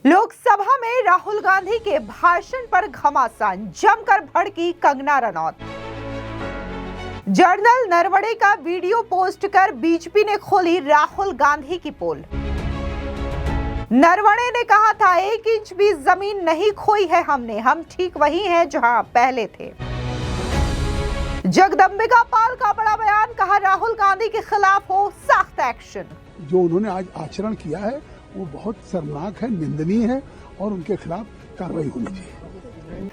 लोकसभा में राहुल गांधी के भाषण पर घमासान, जमकर भड़की कंगना रनौत। जनरल नरवणे का वीडियो पोस्ट कर बीजेपी ने खोली राहुल गांधी की पोल। नरवणे ने कहा था 1 इंच भी जमीन नहीं खोई है हमने, हम ठीक वही हैं जहां पहले थे। जगदंबिका पाल का बड़ा बयान, कहा राहुल गांधी के खिलाफ हो सख्त एक्शन। जो उन्होंने आज आचरण किया है वो बहुत शर्मनाक है, निंदनीय है और उनके खिलाफ कार्रवाई होनी चाहिए।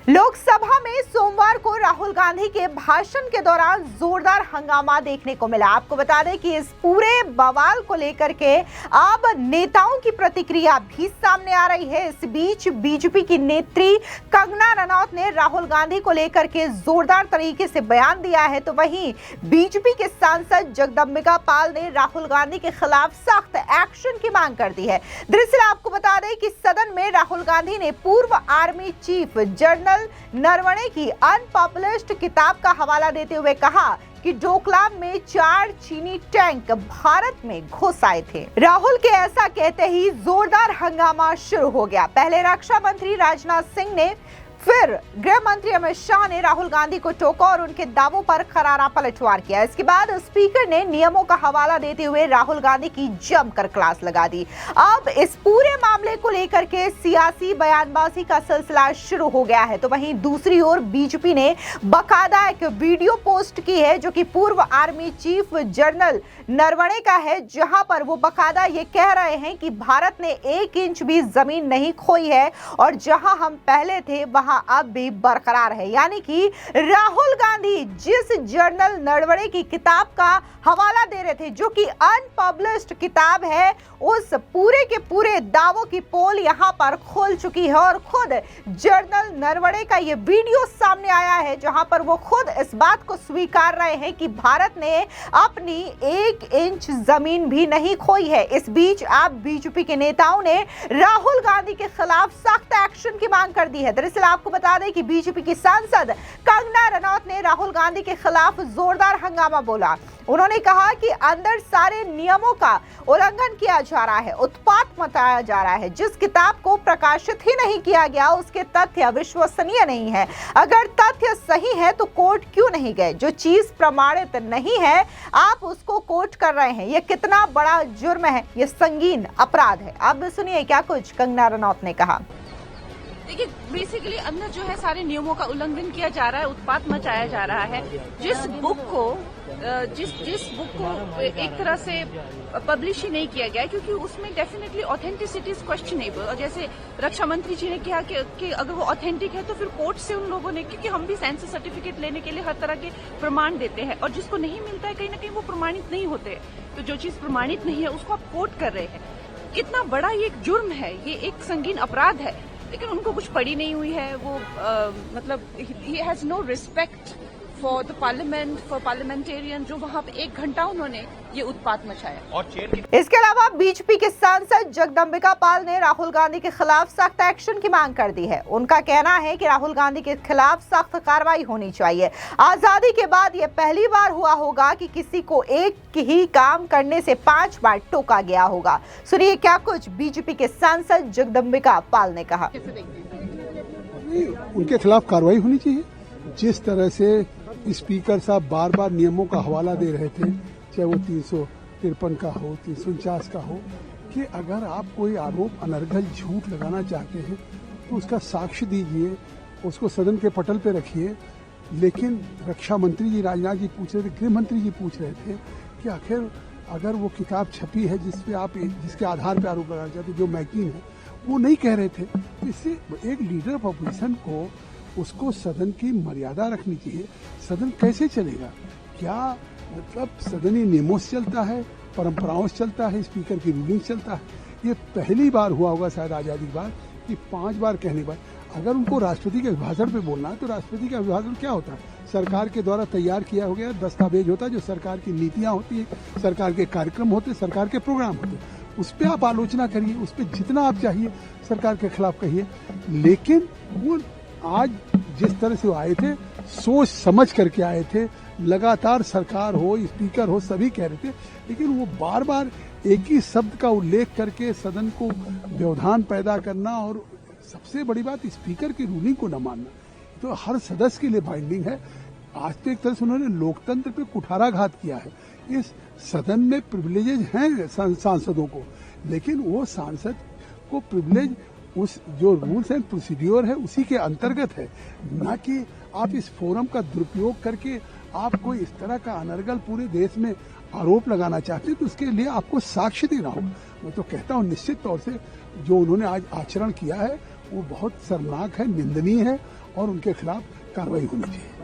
लोकसभा में सोमवार को राहुल गांधी के भाषण के दौरान जोरदार हंगामा देखने को मिला। आपको बता दें कि इस पूरे बवाल को लेकर के अब नेताओं की प्रतिक्रिया भी सामने आ रही है। इस बीच बीजेपी की नेत्री कंगना रनौत ने राहुल गांधी को लेकर के जोरदार तरीके से बयान दिया है, तो वहीं बीजेपी के सांसद जगदंबिका पाल ने राहुल गांधी के खिलाफ सख्त एक्शन की मांग कर दी है। दरअसल आपको बता दें कि सदन में राहुल गांधी ने पूर्व आर्मी चीफ जनरल नरवणे की अनपब्लिश्ड किताब का हवाला देते हुए कहा कि डोकलाम में 4 चीनी टैंक भारत में घुस आए थे। राहुल के ऐसा कहते ही जोरदार हंगामा शुरू हो गया। पहले रक्षा मंत्री राजनाथ सिंह ने, फिर गृह मंत्री अमित शाह ने राहुल गांधी को टोका और उनके दावों पर करारा पलटवार किया। इसके बाद स्पीकर ने नियमों का हवाला देते हुए राहुल गांधी की जमकर क्लास लगा दी। अब इस पूरे मामले को लेकर के सियासी बयानबाजी का सिलसिला शुरू हो गया है, तो वहीं दूसरी ओर बीजेपी ने बाकायदा एक वीडियो पोस्ट की है जो कि पूर्व आर्मी चीफ जनरल नरवणे का है, जहां पर वो बाकायदा ये कह रहे हैं कि भारत ने 1 इंच भी जमीन नहीं खोई है और जहां हम पहले थे वहां अब भी बरकरार है। यानी कि राहुल गांधी जिस जनरल नरवणे की किताब का हवाला दे रहे थे, जो कि अनपब्लिश्ड किताब है, उस पूरे के पूरे दावों की पोल यहां पर खोल चुकी है और खुद जनरल नरवणे का ये वीडियो सामने आया है जहां पर वो खुद इस बात को स्वीकार रहे हैं कि भारत ने अपनी 1 इंच जमीन भी नहीं खोई है। इस बीच आप बीजेपी के नेताओं ने राहुल गांधी के खिलाफ सख्त एक्शन की मांग कर दी है। दरअसल आपको बता दें कि बीजेपी की सांसद कंगना रनौत ने राहुल गांधी के खिलाफ जोरदार हंगामा बोला। उन्होंने कहा कि अंदर सारे नियमों का उल्लंघन किया जा रहा है, उत्पात मचाया जा रहा है। जिस किताब को प्रकाशित ही नहीं किया गया उसके तथ्य विश्वसनीय नहीं है। अगर तथ्य सही है तो कोर्ट क्यों नहीं गए? जो चीज प्रमाणित नहीं है आप उसको कोर्ट कर रहे हैं। यह कितना बड़ा जुर्म है, यह संगीन अपराध है। अब सुनिए क्या कुछ कंगना रनौत ने कहा। देखिए, बेसिकली अंदर जो है सारे नियमों का उल्लंघन किया जा रहा है, उत्पात मचाया जा रहा है। जिस बुक को एक तरह से पब्लिश ही नहीं किया गया क्योंकि उसमें डेफिनेटली ऑथेंटिसिटी इज क्वेश्चनेबल। और जैसे रक्षा मंत्री जी ने कहा कि अगर वो ऑथेंटिक है तो फिर कोर्ट से उन लोगों ने, क्योंकि हम भी सेंसस सर्टिफिकेट लेने के लिए हर तरह के प्रमाण देते हैं और जिसको नहीं मिलता है कहीं ना कहीं वो प्रमाणित नहीं होते। तो जो चीज प्रमाणित नहीं है उसको आप कोर्ट कर रहे हैं। कितना बड़ा ये एक जुर्म है, ये एक संगीन अपराध है, लेकिन उनको कुछ पड़ी नहीं हुई है। वो मतलब ही has no respect for the parliament, for parliamentarian, जो वहां पे 1 घंटा उन्होंने ये उत्पात मचाया। और इसके अलावा बीजेपी के सांसद जगदंबिका पाल ने राहुल गांधी के खिलाफ सख्त एक्शन की मांग कर दी है। उनका कहना है कि राहुल गांधी के खिलाफ सख्त कार्रवाई होनी चाहिए। आजादी के बाद ये पहली बार हुआ होगा कि किसी को एक ही काम करने से 5 बार टोका गया होगा। सुनिए क्या कुछ बीजेपी के सांसद जगदंबिका पाल ने कहा। उनके खिलाफ कार्रवाई होनी चाहिए। जिस तरह से स्पीकर साहब बार बार नियमों का हवाला दे रहे थे, चाहे वो 353 का हो, 349 का हो, कि अगर आप कोई आरोप अनर्गल झूठ लगाना चाहते हैं तो उसका साक्ष्य दीजिए, उसको सदन के पटल पे रखिए। लेकिन रक्षा मंत्री जी राजनाथ जी पूछ रहे थे, गृह मंत्री जी पूछ रहे थे कि आखिर अगर वो किताब छपी है जिसके आधार पर आरोप लगाना चाहते, जो मैगजीन है, वो नहीं कह रहे थे। इससे एक लीडर ऑफ अपोजिशन को उसको सदन की मर्यादा रखनी चाहिए। सदन कैसे चलेगा? क्या मतलब सदनी नियमों से चलता है, परंपराओं से चलता है, स्पीकर की रूलिंग चलता है? ये पहली बार हुआ होगा शायद आज़ादी के बाद कि 5 बार कहने के बाद अगर उनको राष्ट्रपति के अभिभाषण पे बोलना है तो राष्ट्रपति का अभिभाषण क्या होता है? सरकार के द्वारा तैयार किया हो गया दस्तावेज होता है, जो सरकार की नीतियाँ होती है, सरकार के कार्यक्रम होते हैं, सरकार के प्रोग्राम होते हैं। उस पर आप आलोचना करिए, उस पर जितना आप चाहिए सरकार के खिलाफ कहिए। लेकिन वो आज जिस तरह से वो आए थे, सोच समझ करके आए थे। लगातार सरकार हो, स्पीकर हो, सभी कह रहे थे, लेकिन वो बार बार एक ही शब्द का उल्लेख करके सदन को व्यवधान पैदा करना और सबसे बड़ी बात स्पीकर की रूलिंग को न मानना, तो हर सदस्य के लिए बाइंडिंग है। आज तो एक तरह से उन्होंने लोकतंत्र पे कुठाराघात किया है। इस सदन में प्रिविलेजेज हैं सांसदों को, लेकिन वो सांसद को प्रिविलेज उस जो रूल्स एंड प्रोसीड्योर है उसी के अंतर्गत है, ना कि आप इस फोरम का दुरुपयोग करके आप कोई इस तरह का अनर्गल पूरे देश में आरोप लगाना चाहते हैं, तो उसके लिए आपको साक्ष्य देना होगा। मैं तो कहता हूँ निश्चित तौर से जो उन्होंने आज आचरण किया है वो बहुत शर्मनाक है, निंदनीय है और उनके खिलाफ कार्रवाई होनी चाहिए।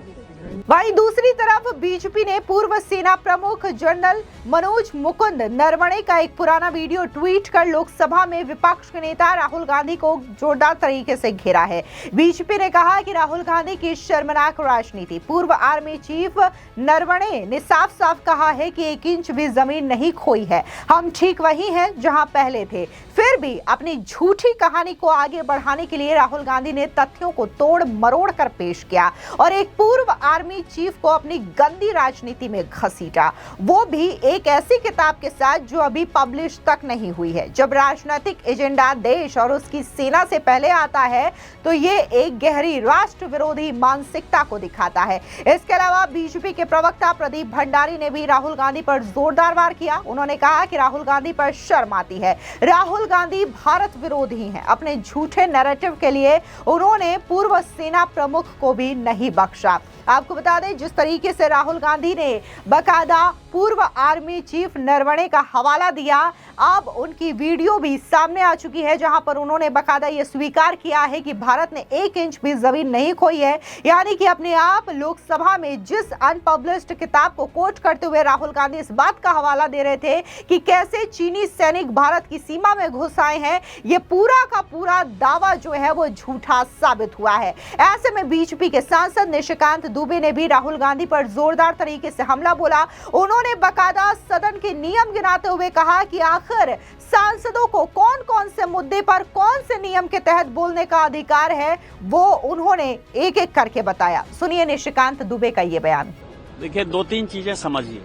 वहीं दूसरी तरफ बीजेपी ने पूर्व सेना प्रमुख जनरल मनोज मुकुंद नरवणे का एक पुराना वीडियो ट्वीट कर लोकसभा में विपक्ष के नेता राहुल गांधी को जोरदार तरीके से घेरा है। बीजेपी ने कहा कि राहुल गांधी की शर्मनाक राजनीति। पूर्व आर्मी चीफ नरवणे ने साफ साफ कहा है कि 1 इंच भी जमीन नहीं खोई है, हम ठीक वही हैं जहां पहले थे। फिर भी अपनी झूठी कहानी को आगे बढ़ाने के लिए राहुल गांधी ने तथ्यों को तोड़ मरोड़ कर पेश किया और एक पूर्व आर्मी चीफ को अपनी गंदी राजनीति में घसीटा, वो भी एक ऐसी किताब के साथ जो अभी पब्लिश तक नहीं हुई है। जब राजनीतिक एजेंडा देश और उसकी सेना से पहले आता है तो ये एक गहरी राष्ट्र विरोधी मानसिकता को दिखाता है। इसके अलावा बीजेपी के प्रवक्ता प्रदीप भंडारी ने भी राहुल गांधी पर जोरदार वार किया। उन्होंने कहा कि राहुल गांधी पर शर्म आती है, राहुल गांधी भारत विरोधी हैं। अपने झूठे नैरेटिव के लिए उन्होंने पूर्व सेना प्रमुख को भी नहीं बख्शा। आपको बता दें जिस तरीके से राहुल गांधी ने बकायदा पूर्व आर्मी चीफ नरवणे का हवाला दिया, अब उनकी वीडियो भी सामने आ चुकी है जहां पर उन्होंने बकायदा ये स्वीकार किया है कि भारत ने 1 इंच भी जमीन नहीं खोई है। यानी कि अपने आप लोकसभा में जिस अनपब्लिश्ड किताब को कोट करते हुए राहुल गांधी इस बात का हवाला दे रहे थे कि कैसे चीनी सैनिक भारत की सीमा में घुस आए हैं, ये पूरा का पूरा दावा जो है वो झूठा साबित हुआ है। ऐसे में बीजेपी के सांसद निशिकांत दुबे ने भी राहुल गांधी पर जोरदार तरीके से हमला बोला। उन्होंने बकायदा सदन के नियम गिनाते हुए कहा कि आखिर सांसदों को कौन कौन से मुद्दे पर कौन से नियम के तहत बोलने का अधिकार है, वो उन्होंने एक एक करके बताया। सुनिए निशिकांत दुबे का ये बयान। देखिए 2-3 चीजें समझिए।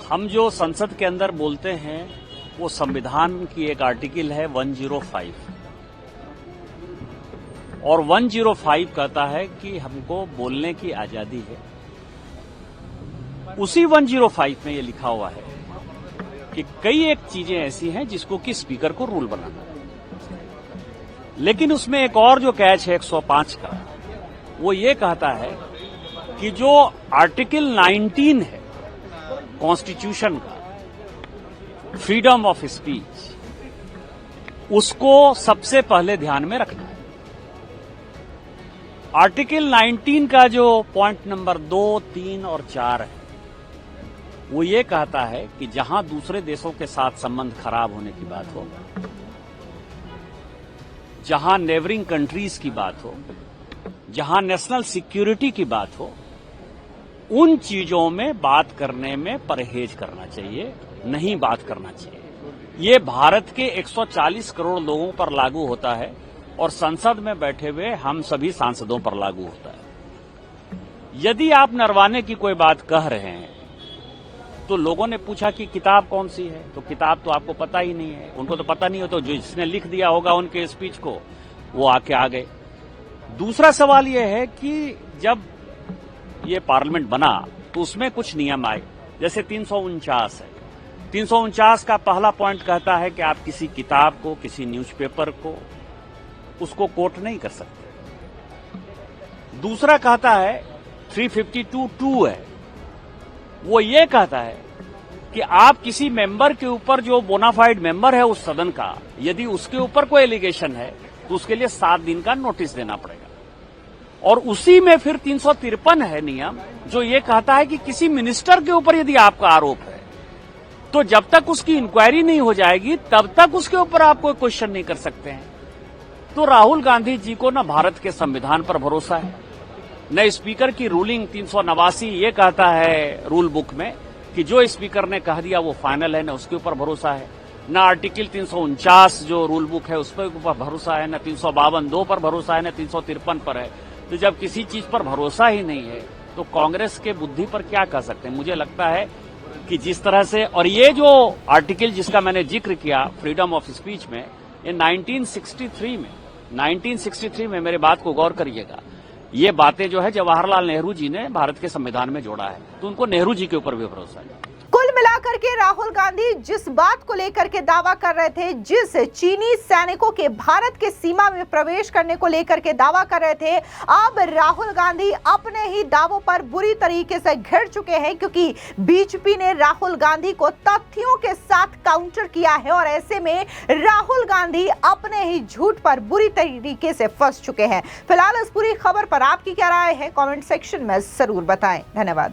हम जो संसद के अंदर बोलते हैं वो संविधान की एक आर्टिकल है 105 और 105 कहता है कि हमको बोलने की आजादी है। उसी 105 में ये लिखा हुआ है कि कई एक चीजें ऐसी हैं जिसको कि स्पीकर को रूल बनाना है, लेकिन उसमें एक और जो कैच है 105 का, वो ये कहता है कि जो आर्टिकल 19 है कॉन्स्टिट्यूशन का, फ्रीडम ऑफ स्पीच, उसको सबसे पहले ध्यान में रखना है। आर्टिकल 19 का जो पॉइंट नंबर 2, 3 और 4 है वो ये कहता है कि जहां दूसरे देशों के साथ संबंध खराब होने की बात हो, जहां नेबरिंग कंट्रीज की बात हो, जहां नेशनल सिक्योरिटी की बात हो, उन चीजों में बात करने में परहेज करना चाहिए, नहीं बात करना चाहिए। ये भारत के 140 करोड़ लोगों पर लागू होता है और संसद में बैठे हुए हम सभी सांसदों पर लागू होता है। यदि आप नरवाने की कोई बात कह रहे हैं तो लोगों ने पूछा कि किताब कौन सी है, तो किताब तो आपको पता ही नहीं है। उनको तो पता नहीं हो, तो जिसने लिख दिया होगा उनके स्पीच को वो आके आ गए। दूसरा सवाल यह है कि जब ये पार्लियामेंट बना तो उसमें कुछ नियम आए, जैसे 349 है। 349 का पहला पॉइंट कहता है कि आप किसी किताब को, किसी न्यूज़पेपर को, उसको कोट नहीं कर सकते। दूसरा कहता है 352(2) है, वो ये कहता है कि आप किसी मेंबर के ऊपर, जो बोनाफाइड मेंबर है उस सदन का, यदि उसके ऊपर कोई एलिगेशन है तो उसके लिए 7 दिन का नोटिस देना पड़ेगा। और उसी में फिर 353 है नियम, जो ये कहता है कि किसी मिनिस्टर के ऊपर यदि आपका आरोप है तो जब तक उसकी इंक्वायरी नहीं हो जाएगी तब तक उसके ऊपर आप कोई क्वेश्चन नहीं कर सकते हैं। तो राहुल गांधी जी को न भारत के संविधान पर भरोसा है, न स्पीकर की रूलिंग 389 ये कहता है रूल बुक में कि जो स्पीकर ने कह दिया वो फाइनल है, न उसके ऊपर भरोसा है, न आर्टिकल 349 जो रूल बुक है उस पर भरोसा है, न 352(2) पर भरोसा है, न 353 पर है। तो जब किसी चीज पर भरोसा ही नहीं है तो कांग्रेस के बुद्धि पर क्या कह सकते हैं। मुझे लगता है कि जिस तरह से, और ये जो आर्टिकल जिसका मैंने जिक्र किया फ्रीडम ऑफ स्पीच में, ये 1963 में मेरे बात को गौर करिएगा, ये बातें जो है जवाहरलाल नेहरू जी ने भारत के संविधान में जोड़ा है, तो उनको नेहरू जी के ऊपर भी भरोसा है। कुल मिलाकर के राहुल गांधी जिस बात को लेकर के दावा कर रहे थे, जिस चीनी सैनिकों के भारत के सीमा में प्रवेश करने को लेकर के दावा कर रहे थे, अब राहुल गांधी अपने ही दावों पर बुरी तरीके से घिर चुके हैं, क्योंकि बीजेपी ने राहुल गांधी को तथ्यों के साथ काउंटर किया है और ऐसे में राहुल गांधी अपने ही झूठ पर बुरी तरीके से फंस चुके हैं। फिलहाल इस पूरी खबर पर आपकी क्या राय है, कमेंट सेक्शन में जरूर बताएं। धन्यवाद।